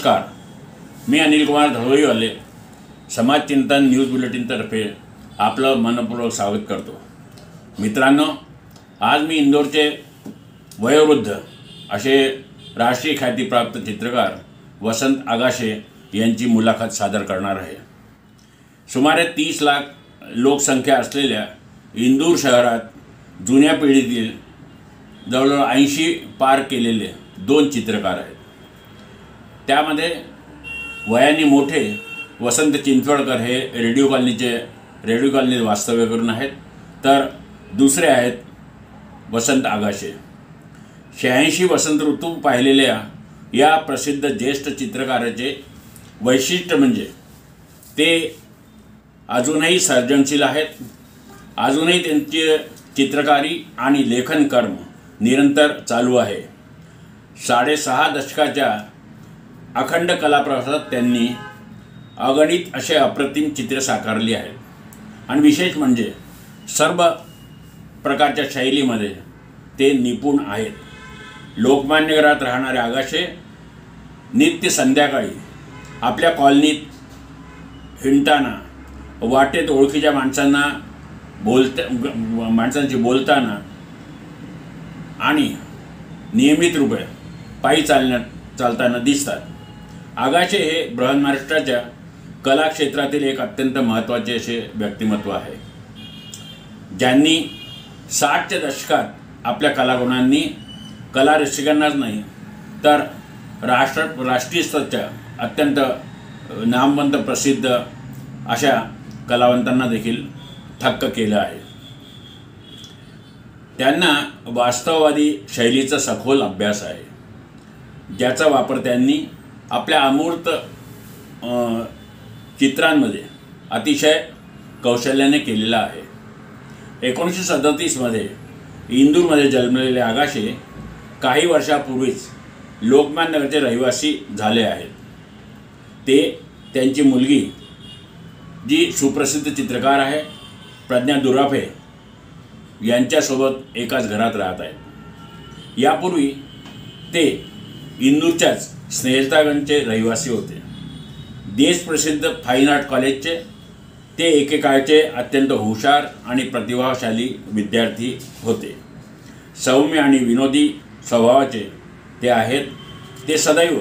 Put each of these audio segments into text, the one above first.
नमस्कार, मी अनिल कुमार धवळीवाले समाज चिंतन न्यूज बुलेटिनतर्फे आपलं मनपूर्वक स्वागत करतो। मित्रांनो, आज मी इंदोरचे वयोवृद्ध असे राष्ट्रीय ख्यातीप्राप्त चित्रकार वसंत आगाशे यांची मुलाखत सादर करणार आहे। सुमारे 30 लाख लोकसंख्या असलेल्या इंदूर शहरात जुन्या पिढीतील जवळजवळ 80 पार केलेले 2 चित्रकार आहेत। त्यामध्ये वयाने मोठे वसंत चिंचवडकर हे रेडिओ कॉलनीत वास्तव्य करून आहेत, तर दुसरे आहेत वसंत आगाशे। 86 वसंत ऋतू पाहिलेल्या या प्रसिद्ध ज्येष्ठ चित्रकाराचे वैशिष्ट्य म्हणजे ते अजूनही सर्जनशील आहेत। अजूनही त्यांचे चित्रकारी आणि लेखन कर्म निरंतर चालू आहे। 6.5 दशकाच्या अखंड कलाप्रवासात त्यांनी अगणित असे अप्रतिम चित्रे साकारली आहेत आणि विशेष म्हणजे सर्व प्रकारच्या शैलीमध्ये ते निपुण आहेत। लोकमान्य राहणारे आगाशे नित्य संध्याकाळी आपल्या कॉलनीत हिंडताना, वाटेत ओळखीच्या माणसांशी बोलताना आणि नियमित रूपे पायी चालताना दिसतात। आगाशे हे बृहन महाराष्ट्राच्या कला क्षेत्रातील एक अत्यंत महत्त्वाचे असे व्यक्तिमत्व आहे, ज्यांनी 60च्या दशकात आपल्या कलागुणांनी कला रसिकांनाच नाही तर राष्ट्रीय स्तराच्या अत्यंत नामवंत प्रसिद्ध अशा कलावंतांना देखील थक्क केलं आहे। त्यांना वास्तववादी शैलीचा सखोल अभ्यास आहे, ज्याचा वापर त्यांनी आपल्या अमूर्त चित्रांमध्ये अतिशय कौशल्याने केलेला आहे। 1937 मध्ये इंदूरमध्ये जन्मलेले आगाशे काही वर्षापूर्वीच लोकमान्य नगरचे रहिवासी झाले आहेत। ते त्यांची मुलगी जी सुप्रसिद्ध चित्रकार आहे प्रज्ञा दुराफे यांच्यासोबत एकाच घरात राहत आहेत। यापूर्वी ते इंदूरच्याच स्नेहलतागंजचे रहिवासी होते। देशप्रसिद्ध फाईन आर्ट कॉलेजचे ते एकेकाळचे अत्यंत हुशार आणि प्रतिभाशाली विद्यार्थी होते। सौम्य आणि विनोदी स्वभावाचे ते आहेत। ते सदैव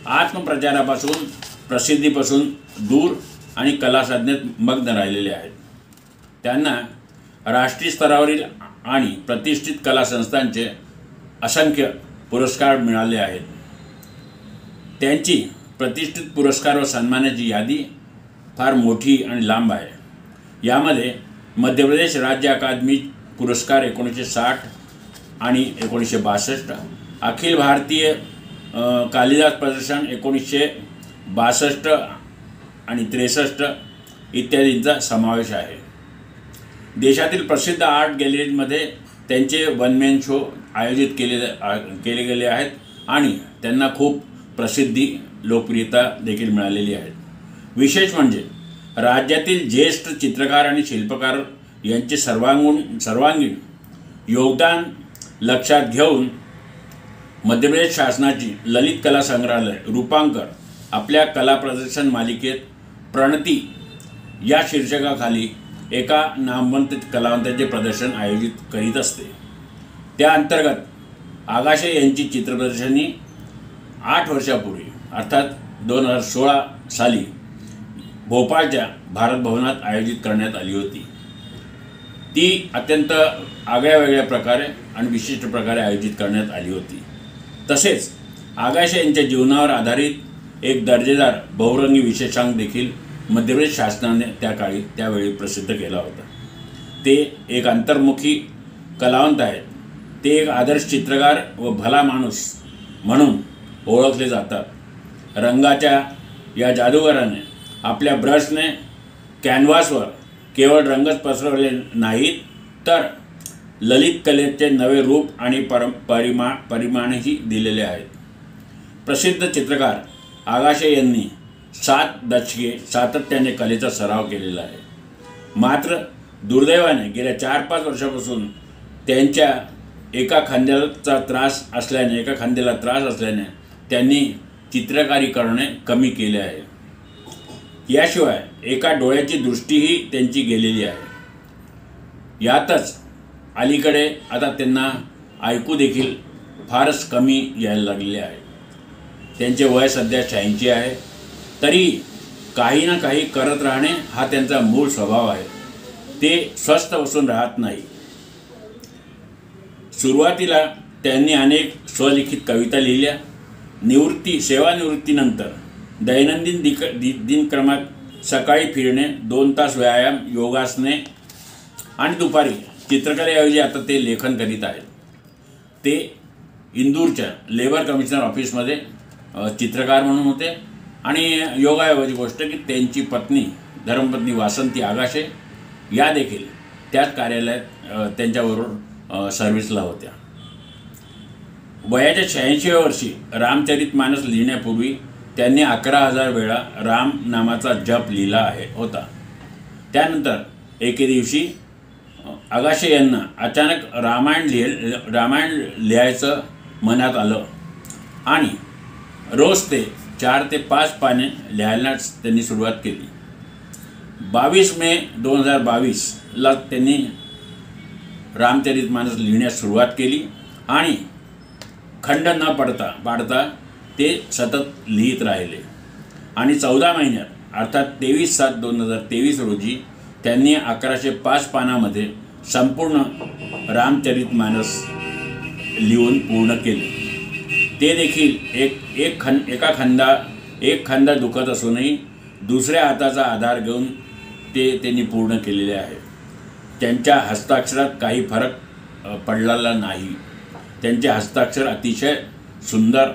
आत्मप्रचारापासून, प्रसिद्धीपासून दूर आणि कलासाधनेत मग्न राहिलेले आहेत। त्यांना राष्ट्रीय स्तरावरील आणि प्रतिष्ठित कला संस्थांचे असंख्य पुरस्कार मिळाले आहेत। त्यांची प्रतिष्ठित पुरस्कार व सन्मानाची यादी फार मोठी आणि लांब आहे। यामध्ये मध्य प्रदेश राज्य अकादमी पुरस्कार 1960 आणि 1962, अखिल भारतीय कालिदास प्रदर्शन 1962 आणि 63 इत्यादींचा समावेश आहे। देशातील प्रसिद्ध आर्ट गॅलरीमध्ये त्यांचे वन मॅन शो आयोजित केले गेले आहेत आणि त्यांना खूप प्रसिद्धी, लोकप्रियता देखील मिळालेली आहे। विशेष म्हणजे राज्यातील ज्येष्ठ चित्रकार आणि शिल्पकार यांचे सर्वांगीण योगदान लक्षात घेऊन मध्य प्रदेश शासनाची ललित कला संग्रहालय रूपांकर आपल्या कला प्रदर्शन मालिकेत प्रणती या शीर्षकाखाली एका नामवंत कलावंतांचे प्रदर्शन आयोजित करीत असते। त्या अंतर्गत आगाशे यांची चित्रप्रदर्शनी 8 वर्षापूर्वी अर्थात 2016 साली भोपाळच्या भारत भवनात आयोजित करण्यात आली होती। ती अत्यंत आगळ्या प्रकारे आणि विशिष्ट प्रकारे आयोजित करण्यात आली होती। तसेच आगाशे यांच्या जीवनावर आधारित एक दर्जेदार बहुरंगी विशेषांक देखील मध्य प्रदेश शासनाने त्यावेळी प्रसिद्ध केला होता। ते एक अंतर्मुखी कलावंत आहेत। ते एक आदर्श चित्रकार व भला माणूस म्हणून ओळखले जातात। रंगाच्या या जादूगाराने आपल्या ब्रशने कॅनव्हासवर केवळ रंगच पसरवले नाहीत तर ललित कलेचे नवे रूप आणि परिमाणही दिलेले आहेत। प्रसिद्ध चित्रकार आगाशे यांनी 7 दशके सातत्याने कलेचा सराव केलेला आहे। मात्र दुर्दैवाने गेल्या 4-5 वर्षापासून त्यांच्या एका खांद्याला त्रास असल्याने त्यांनी चित्रकारी करणे कमी केले आहे. याशिवाय एका डोळ्याची दृष्टीही त्यांची गेलेली आहे. यातच अलीकडे आता त्यांना ऐकू देखील फारच कमी यायला लागलेले आहे. त्यांचे वय सध्या 86 आहे. तरी काही ना काही करत राहणे हा त्यांचा मूळ स्वभाव आहे. ते स्वस्थ बसून राहत नाही. सुरुवातीला त्यांनी अनेक स्वलिखित कविता लिहिल्या. सेवानिवृत्तीनंतर दैनंदिन दिनक्रमात सकाळी फिरणे, 2 तास व्यायाम, योगासने आणि दुपारी चित्रकलेऐवजी आता ते लेखन करीत आहेत. ते इंदूरच्या लेबर कमिशनर ऑफिसमध्ये चित्रकार म्हणून होते. आणि योगायोगाची गोष्ट की त्यांची पत्नी धर्मपत्नी वासंती आगाशे या देखील त्याच कार्यालयात त्यांच्याबरोबर सर्व्हिसला होत्या. वयाच्या 86व्या वर्षी रामचरितमानस लिहिण्यापूर्वी त्यांनी 11,000 वेळा राम नामाचा जप लिहिला होता. त्यानंतर एके दिवशी आगाशे यांना अचानक रामायण लिहायचं मनात आलं आणि रोज ते 4 ते 5 पाने लिहायलाच त्यांनी सुरुवात केली. 22 मे 2022ला त्यांनी रामचरितमानस लिहिण्यास सुरुवात केली आणि खंड न पाडता ते सतत लिहित राहिले. आणि 14 महिन्यात अर्थात 23/7/2023 रोजी त्यांनी 1105 पानामध्ये संपूर्ण रामचरितमानस लिहून पूर्ण केले. ते देखील एक खांदा दुखत असूनही दुसऱ्या हाताचा आधार घेऊन त्यांनी पूर्ण केलेले आहे. त्यांच्या हस्ताक्षरात काही फरक पडलेला नाही. त्यांचे हस्ताक्षर अतिशय सुंदर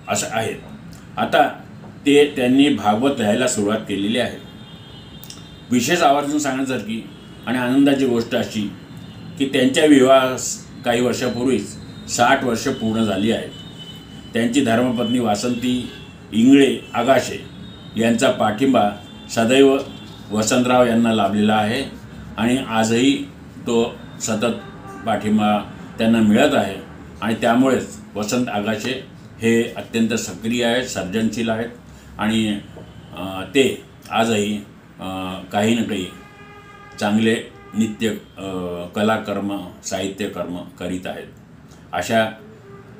असं आहेत. आता त्यांनी भागवत लिहायला सुरुवात केलेली आहे. विशेष आवर्जून सांगण्यासारखी आणि आनंदाची गोष्ट अशी की त्यांच्या विवाहास काही वर्षापूर्वीच 60 वर्ष पूर्ण झाली आहेत. त्यांची धर्मपत्नी वासंती इंगळे आगाशे यांचा पाठिंबा सदैव वसंतराव यांना लाभलेला आहे आणि आजही तो सतत पाठिंबा त्यांना मिळत आहे. आणि त्यामुळेच वसंत आगाशे हे अत्यंत सक्रिय आहेत, सर्जनशील आहेत आणि ते आजही काही ना काही चांगले नित्य कलाकर्म, साहित्यकर्म करीत आहेत. अशा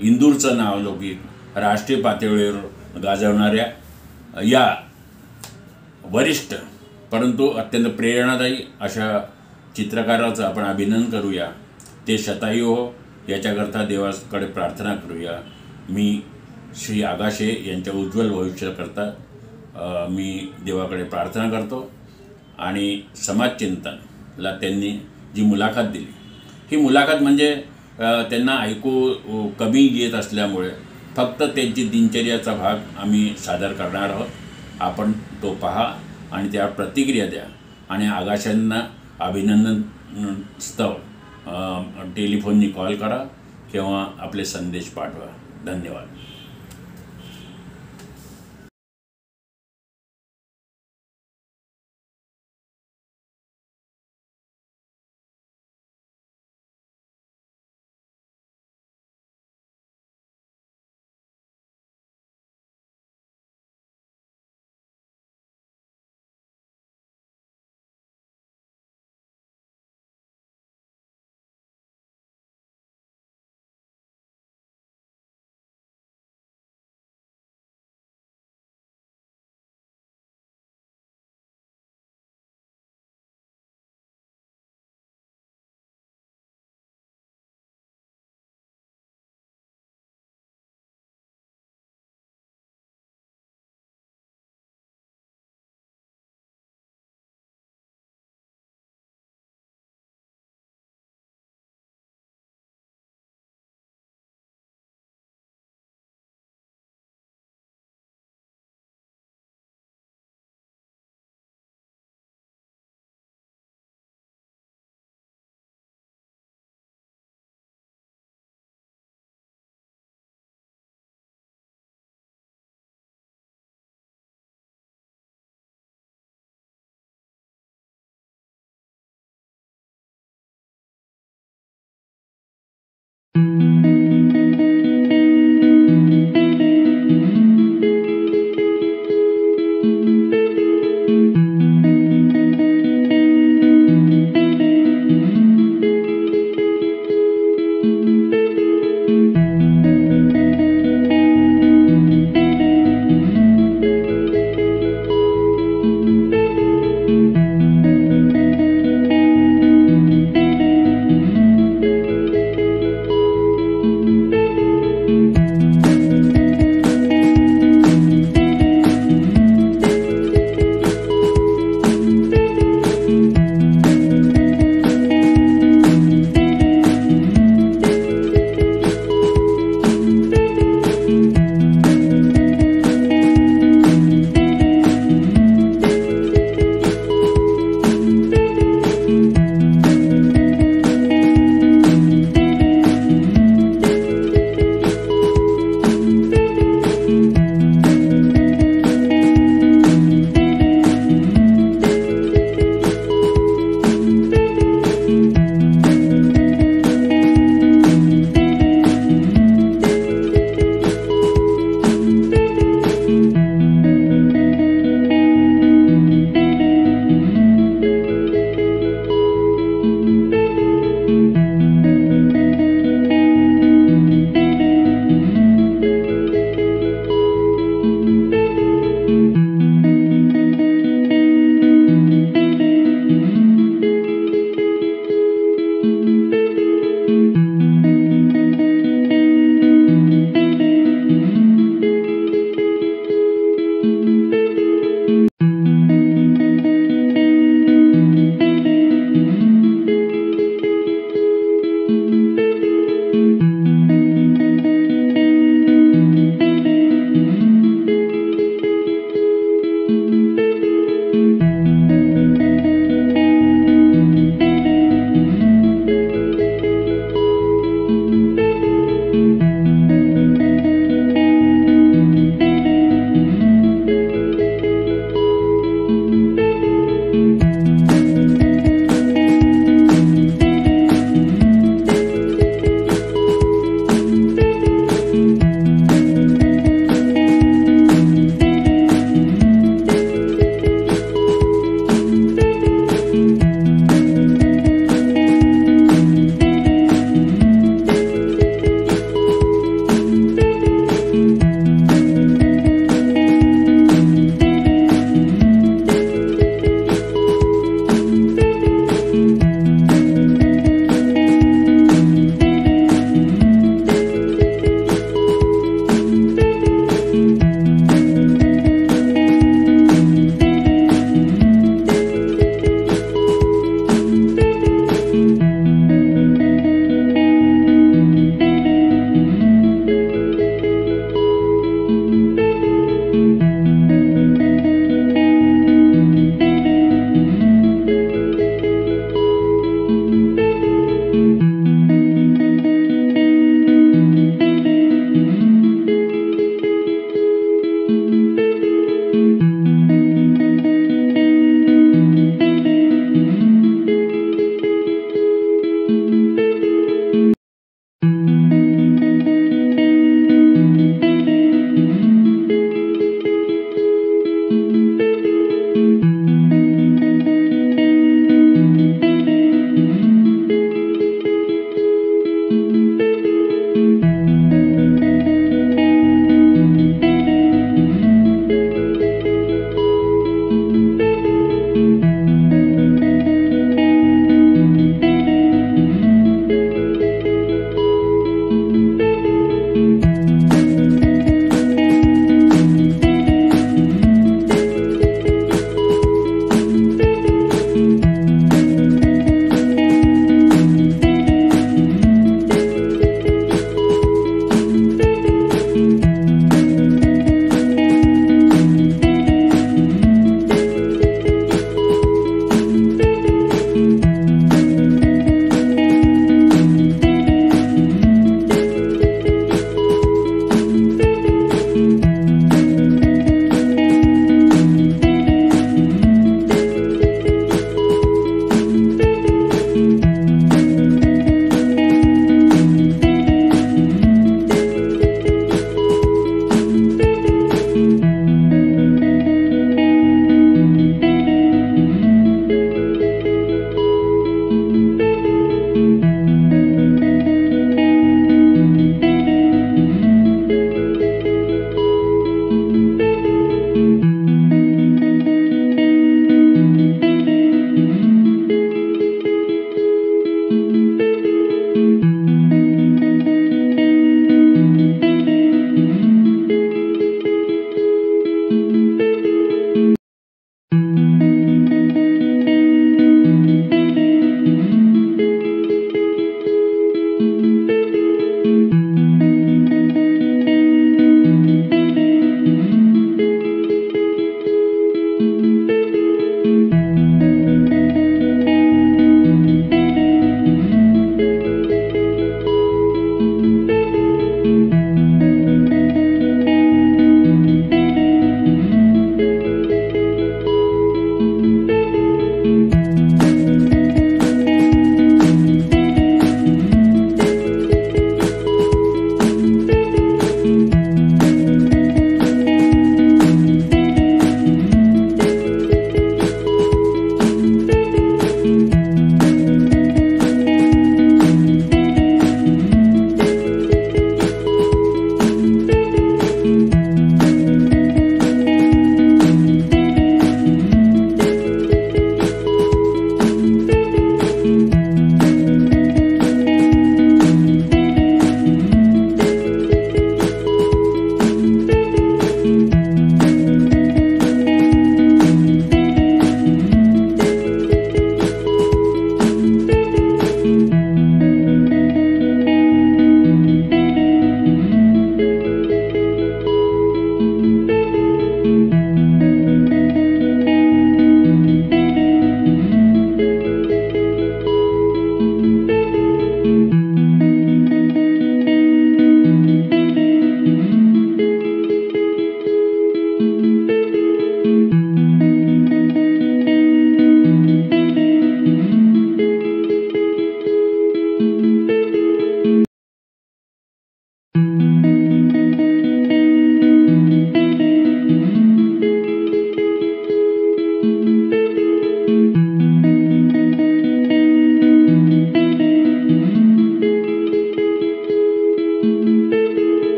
इंदूरचं नावलौकिक राष्ट्रीय पातळीवर गाजवणाऱ्या या वरिष्ठ परंतु अत्यंत प्रेरणादायी अशा चित्रकाराचं आपण अभिनंदन करूया. ते शतायू हो याच्याकरता देवाकडे प्रार्थना करूया. मी श्री आगाशे यांच्या उज्ज्वल भविष्याकरता मी देवाकडे प्रार्थना करतो. आणि समाजचिंतनला त्यांनी जी मुलाखत दिली, ही मुलाखत म्हणजे त्यांना ऐकू कमी येत असल्यामुळे फक्त त्यांची दिनचर्याचा भाग आम्ही सादर करणार आहोत. आपण तो पहा आणि त्यावर प्रतिक्रिया द्या आणि आगाशांना अभिनंदन स्तव टेलिफोननी कॉल करा किंवा आपले संदेश पाठवा. धन्यवाद.